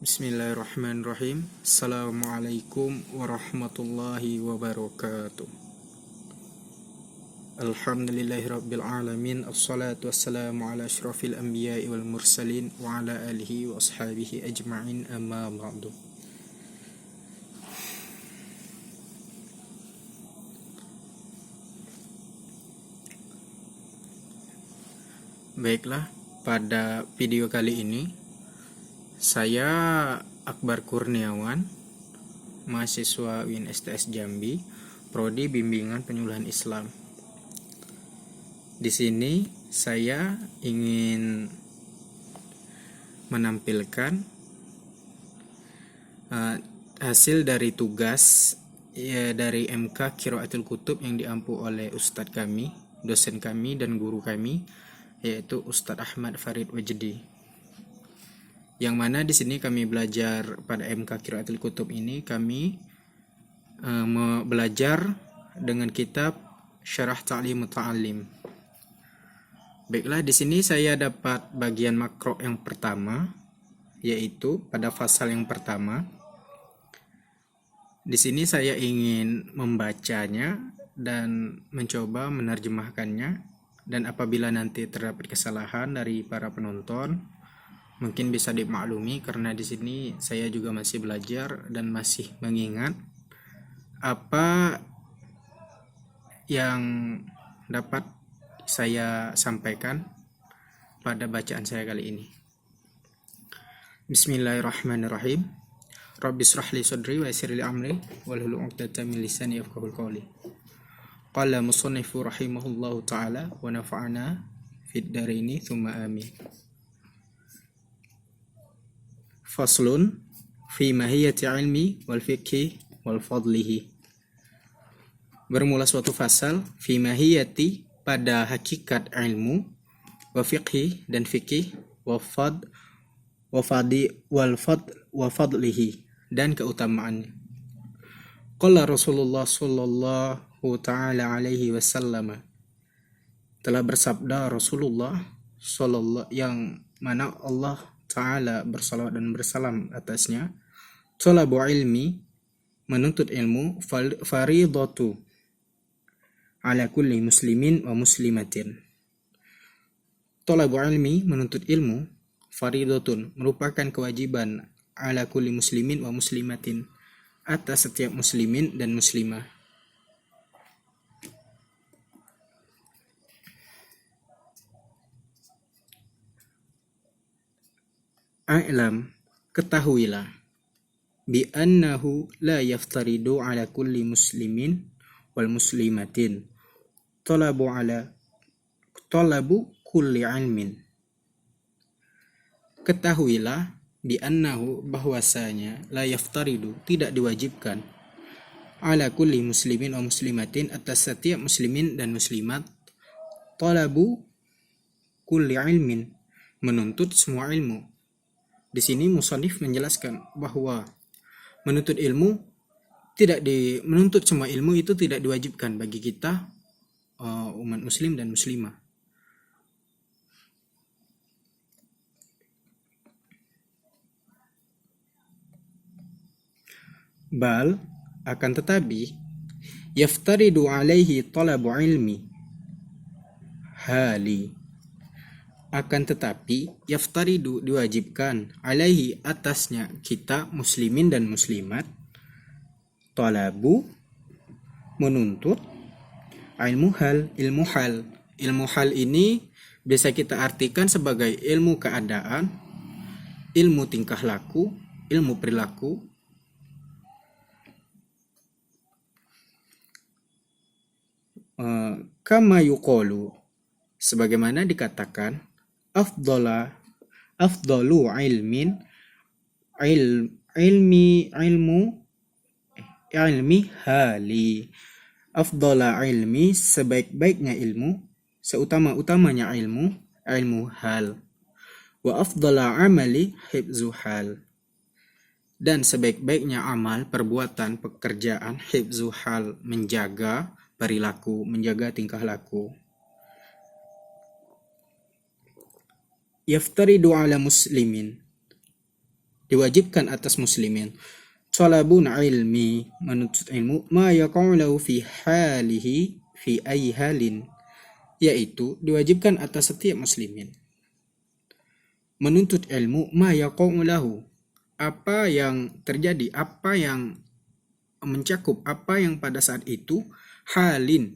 Bismillahirrahmanirrahim. Assalamualaikum warahmatullahi wabarakatuh. Alhamdulillahirabbil alamin. Assalatu wassalamu ala asyrafil anbiya'i wal mursalin wa ala alihi wa ashabihi ajma'in, amma ba'du. Baiklah, pada video kali ini saya Akbar Kurniawan, mahasiswa UIN STS Jambi, Prodi Bimbingan Penyuluhan Islam. Di sini saya ingin menampilkan hasil dari tugas dari MK Qiraatul Kutub yang diampu oleh Ustadz kami, dosen kami dan guru kami, yaitu Ustadz Ahmad Farid Wajdi. Yang mana di sini kami belajar pada MK Qiraatul Kutub ini, kami belajar dengan kitab Syarah Ta'lim Muta'allim. Baiklah, di sini saya dapat bagian makro yang pertama, yaitu pada fasal yang pertama. Di sini saya ingin membacanya dan mencoba menerjemahkannya. Dan apabila nanti terdapat kesalahan dari para penonton, mungkin bisa dimaklumi karena di sini saya juga masih belajar dan masih mengingat apa yang dapat saya sampaikan pada bacaan saya kali ini. Bismillahirrahmanirrahim. Rabbi shrah li sadri wa yassir li amri wahlul 'uqdatam min lisani yafqahul qawli. Qala musannifu rahimahullahu ta'ala wa nafa'ana fid dharaini tsumma amin. Faslun fi mahiyati ilmi wal fiqhi wal fadlihi. Bermula suatu fasal fi mahiyati, pada hakikat ilmu, wa fiqhi dan fikih, wa fadlihi dan keutamaannya. Qala Rasulullah sallallahu ta'ala alaihi wasallam, telah bersabda Rasulullah sallallahu, yang mana Allah Ta'ala bersalawat dan bersalam atasnya, talabu ilmi, menuntut ilmu, faridatu ala kulli muslimin wa muslimatin. Talabu ilmi, menuntut ilmu, faridatun, merupakan kewajiban, ala kulli muslimin wa muslimatin, atas setiap muslimin dan muslimah. A'lam, ketahuilah, bi annahu la yaftaridu ala kulli muslimin wal muslimatin talabu kulli ilmin. Ketahuilah, bi annahu, bahwasanya, la yaftaridu, tidak diwajibkan, ala kulli muslimin wa muslimatin, atas setiap muslimin dan muslimat, talabu kulli ilmin, menuntut semua ilmu. Di sini musannif menjelaskan bahwa menuntut ilmu menuntut semua ilmu itu tidak diwajibkan bagi kita umat muslim dan muslimah. Bal, akan tetapi, yaftaridu alaihi talabu ilmi hali, akan tetapi, yaftaridu, diwajibkan, alaihi, atasnya, kita muslimin dan muslimat, talabu, menuntut, ilmu hal. Ilmu hal ini bisa kita artikan sebagai ilmu keadaan, ilmu tingkah laku, ilmu perilaku. Kama yuqalu, sebagaimana dikatakan, afdalu ilmi hali. Afdala ilmi, sebaik-baiknya ilmu, seutama-utamanya ilmu hal. Wa afdala amali hifzu hal, dan sebaik-baiknya amal, perbuatan, pekerjaan, hifzu hal, menjaga perilaku, menjaga tingkah laku. Yaftaridu ala muslimin, diwajibkan atas muslimin. Talabun ilmi, menuntut ilmu, ma yaqa'u lahu fi halihi fi ayyi halin, yaitu diwajibkan atas setiap muslimin. Menuntut ilmu, ma yaqa'u lahu, apa yang terjadi, apa yang mencakup, apa yang pada saat itu, halin,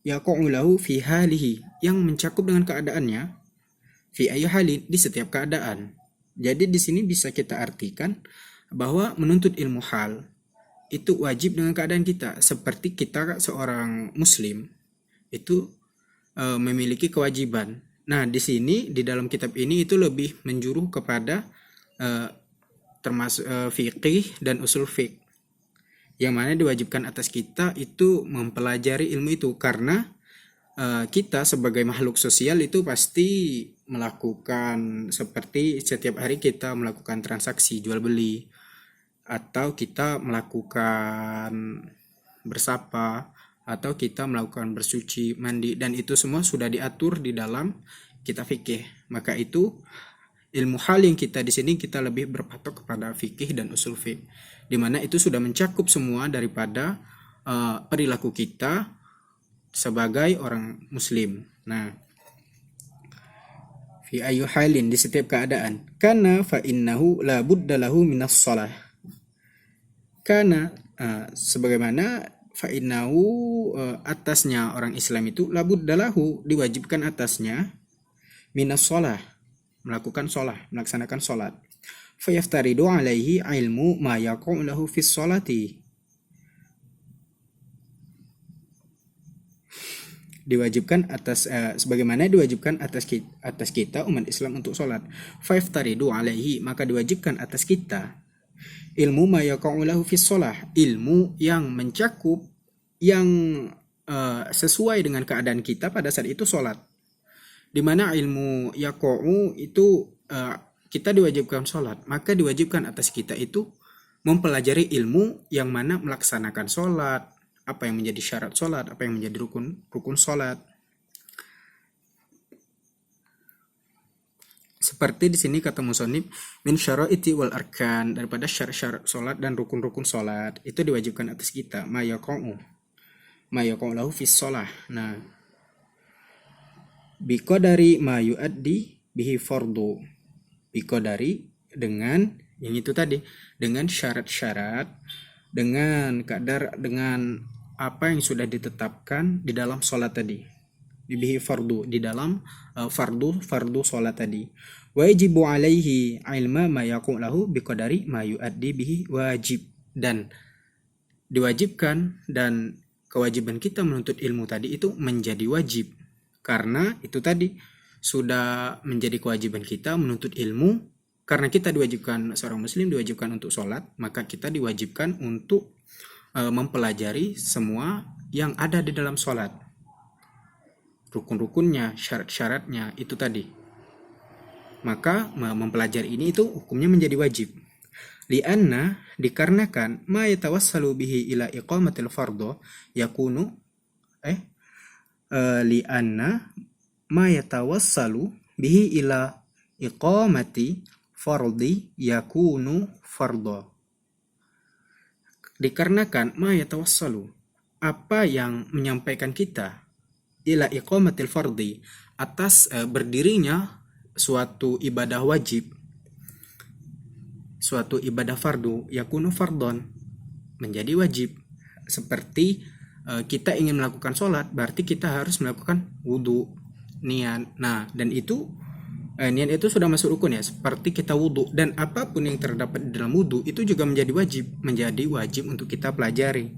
yaqa'u lahu fi halihi, yang mencakup dengan keadaannya, fi ayyi halin, di setiap keadaan. Jadi di sini bisa kita artikan bahwa menuntut ilmu hal itu wajib dengan keadaan kita. Seperti kita seorang muslim itu memiliki kewajiban. Nah, di sini di dalam kitab ini itu lebih menjuru kepada termasuk fikih dan usul fiqh, yang mana diwajibkan atas kita itu mempelajari ilmu itu, karena kita sebagai makhluk sosial itu pasti melakukan, seperti setiap hari kita melakukan transaksi jual beli, atau kita melakukan bersapa, atau kita melakukan bersuci, mandi, dan itu semua sudah diatur di dalam kitab fikih. Maka itu ilmu hal yang kita di sini kita lebih berpatok kepada fikih dan usul fiqh, di mana itu sudah mencakup semua daripada perilaku kita sebagai orang muslim. Nah, fi ayu halin, di setiap keadaan. Karena fa innahu la budda lahu minas shalah. Karena sebagaimana fa innahu atasnya orang Islam itu la budda lahu, diwajibkan atasnya minas shalah, melakukan shalah, melaksanakan salat. Fa yaftaridu alaihi ilmu ma yaqa'u lahu fis sholati, diwajibkan atas sebagaimana diwajibkan atas kita umat Islam untuk sholat. Fayaftaridu alaihi, maka diwajibkan atas kita ilmu ma yaqa'u lahu fis shalah, ilmu yang mencakup, yang sesuai dengan keadaan kita pada saat itu sholat. Di mana ilmu yaqa'u itu kita diwajibkan sholat, maka diwajibkan atas kita itu mempelajari ilmu yang mana melaksanakan sholat, apa yang menjadi syarat sholat, apa yang menjadi rukun sholat. Seperti di sini kata musannif, min syara'iti wal arkan, daripada syarat-syarat sholat dan rukun-rukun sholat, itu diwajibkan atas kita. Ma yaqa'u lahu fis sholah. Nah, biqadari ma yuaddi bihi fardu, biqadari, dengan yang itu tadi, dengan syarat-syarat, dengan kadar, dengan apa yang sudah ditetapkan di dalam sholat tadi, bihi fardu, di dalam fardu sholat tadi. Wajibu alaihi ilma ma yaqu lahu biqadari ma yuaddi bihi wajib, dan diwajibkan, dan kewajiban kita menuntut ilmu tadi itu menjadi wajib, karena itu tadi sudah menjadi kewajiban kita menuntut ilmu. Karena kita diwajibkan, seorang muslim diwajibkan untuk sholat, maka kita diwajibkan untuk mempelajari semua yang ada di dalam sholat, rukun-rukunnya, syarat-syaratnya itu tadi. Maka mempelajari ini itu hukumnya menjadi wajib. Lianna, dikarenakan ma yatawassalu bihi ila iqamatil fardhu yakunu lianna ma yatawassalu bihi ila iqamati fardhi yakunu fardhu. Dikarenakan ma yatawassalu, apa yang menyampaikan kita, ila iqamatil fardhi, atas berdirinya suatu ibadah wajib, suatu ibadah fardu, yakunu fardhon, menjadi wajib. Seperti kita ingin melakukan sholat, berarti kita harus melakukan wudu, niat. Nah, dan itu niat itu sudah masuk rukun ya, seperti kita wudu, dan apapun yang terdapat di dalam wudu itu juga menjadi wajib untuk kita pelajari.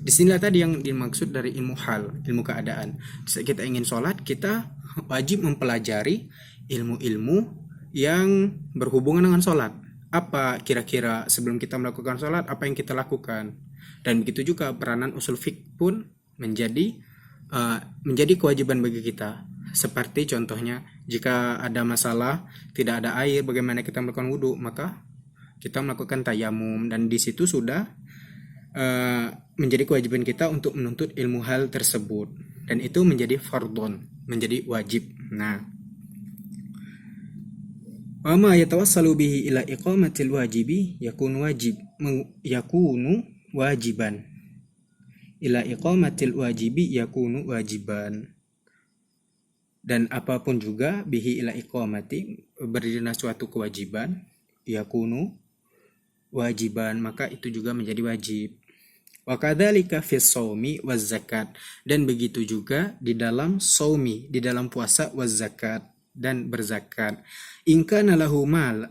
Disinilah tadi yang dimaksud dari ilmu hal, ilmu keadaan. Saat kita ingin sholat, kita wajib mempelajari ilmu-ilmu yang berhubungan dengan sholat. Apa kira-kira sebelum kita melakukan sholat, apa yang kita lakukan. Dan begitu juga peranan usul fiqh pun menjadi kewajiban bagi kita. Seperti contohnya, jika ada masalah, tidak ada air, bagaimana kita melakukan wudhu, maka kita melakukan tayamum. Dan di situ sudah menjadi kewajiban kita untuk menuntut ilmu hal tersebut. Dan itu menjadi fardhon, menjadi wajib. Nah, Wa ma yatawassalu bihi ila iqamatil wajibi yakunu wajiban. Ila iqamatil wajibi yakunu wajiban. Dan apapun juga bihi ila iqamati berdirinya suatu kewajiban yakunu wajiban, maka itu juga menjadi wajib. Wa kadzalika fis shaumi waz zakat, dan begitu juga di dalam shaumi, di dalam puasa, waz zakat, dan berzakat. In kana lahu malun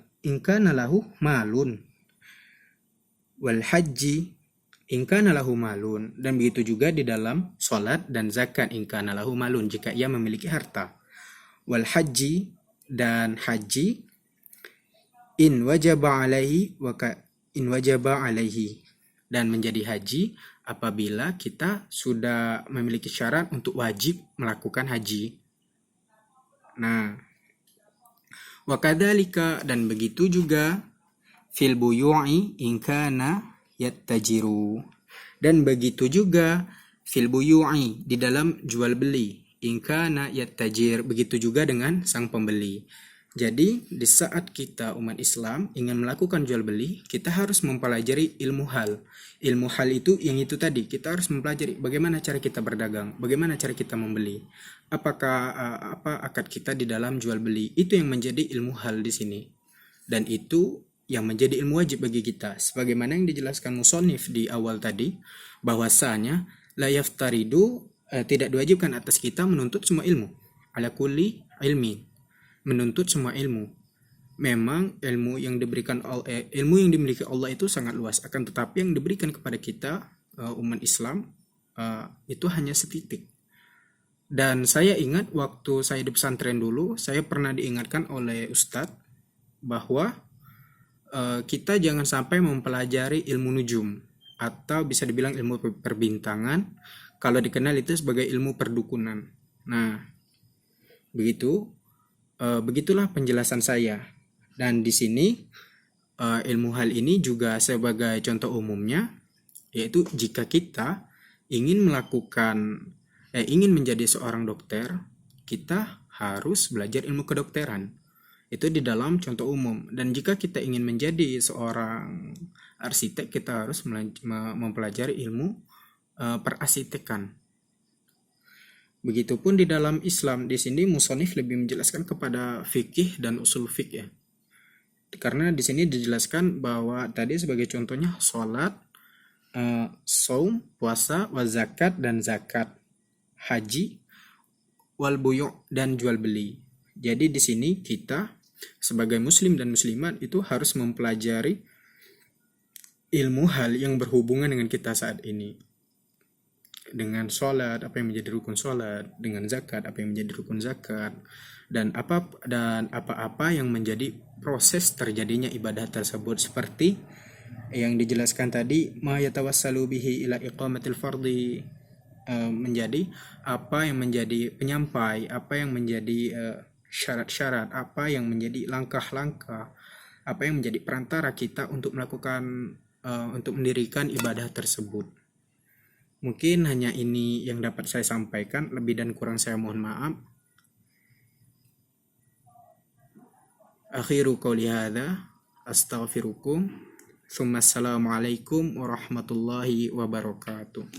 wal haji, in kana lahu malun, dan begitu juga di dalam salat dan zakat. In kana lahu malun, jika ia memiliki harta. Wal haji, dan haji. In wajaba alaihi, dan menjadi haji apabila kita sudah memiliki syarat untuk wajib melakukan haji. Nah, wa kadzalika, dan begitu juga fil buyu'i in kana yattajiru, dan begitu juga fil buyu'i, di dalam jual beli, in kana yattajir, begitu juga dengan sang pembeli. Jadi di saat kita umat Islam ingin melakukan jual beli, kita harus mempelajari ilmu hal. Ilmu hal itu yang itu tadi, kita harus mempelajari bagaimana cara kita berdagang, bagaimana cara kita membeli, apakah apa akad kita di dalam jual beli. Itu yang menjadi ilmu hal di sini. Dan itu yang menjadi ilmu wajib bagi kita. Sebagaimana yang dijelaskan musonif di awal tadi, bahwasanya la yaftaridu, tidak diwajibkan atas kita menuntut semua ilmu. Ala kulli ilmi, menuntut semua ilmu. Memang ilmu yang dimiliki Allah itu sangat luas, akan tetapi yang diberikan kepada kita umat Islam itu hanya setitik. Dan saya ingat waktu saya di pesantren dulu, saya pernah diingatkan oleh Ustadz bahwa kita jangan sampai mempelajari ilmu nujum, atau bisa dibilang ilmu perbintangan, kalau dikenal itu sebagai ilmu perdukunan. Nah, begitulah penjelasan saya. Dan di sini ilmu hal ini juga sebagai contoh umumnya, yaitu jika kita ingin menjadi seorang dokter, kita harus belajar ilmu kedokteran. Itu di dalam contoh umum. Dan jika kita ingin menjadi seorang arsitek, kita harus mempelajari ilmu perasitekan. Begitupun di dalam Islam. Di sini musonif lebih menjelaskan kepada fikih dan usul fikih ya. Karena di sini dijelaskan bahwa tadi sebagai contohnya sholat, saum, puasa, wal zakat dan zakat, haji, wal buyu' dan jual beli. Jadi di sini kita sebagai muslim dan muslimat itu harus mempelajari ilmu hal yang berhubungan dengan kita saat ini. Dengan sholat, apa yang menjadi rukun sholat, dengan zakat, apa yang menjadi rukun zakat, dan apa-apa yang menjadi proses terjadinya ibadah tersebut, seperti yang dijelaskan tadi, ma yatawassalu bihi ila iqamatil fardhi, menjadi apa yang menjadi penyampai, apa yang menjadi syarat-syarat, apa yang menjadi langkah-langkah, apa yang menjadi perantara kita untuk melakukan untuk mendirikan ibadah tersebut. Mungkin hanya ini yang dapat saya sampaikan, lebih dan kurang saya mohon maaf. Akhiru qouli hadza, astaghfirukum. Assalamualaikum warahmatullahi wabarakatuh.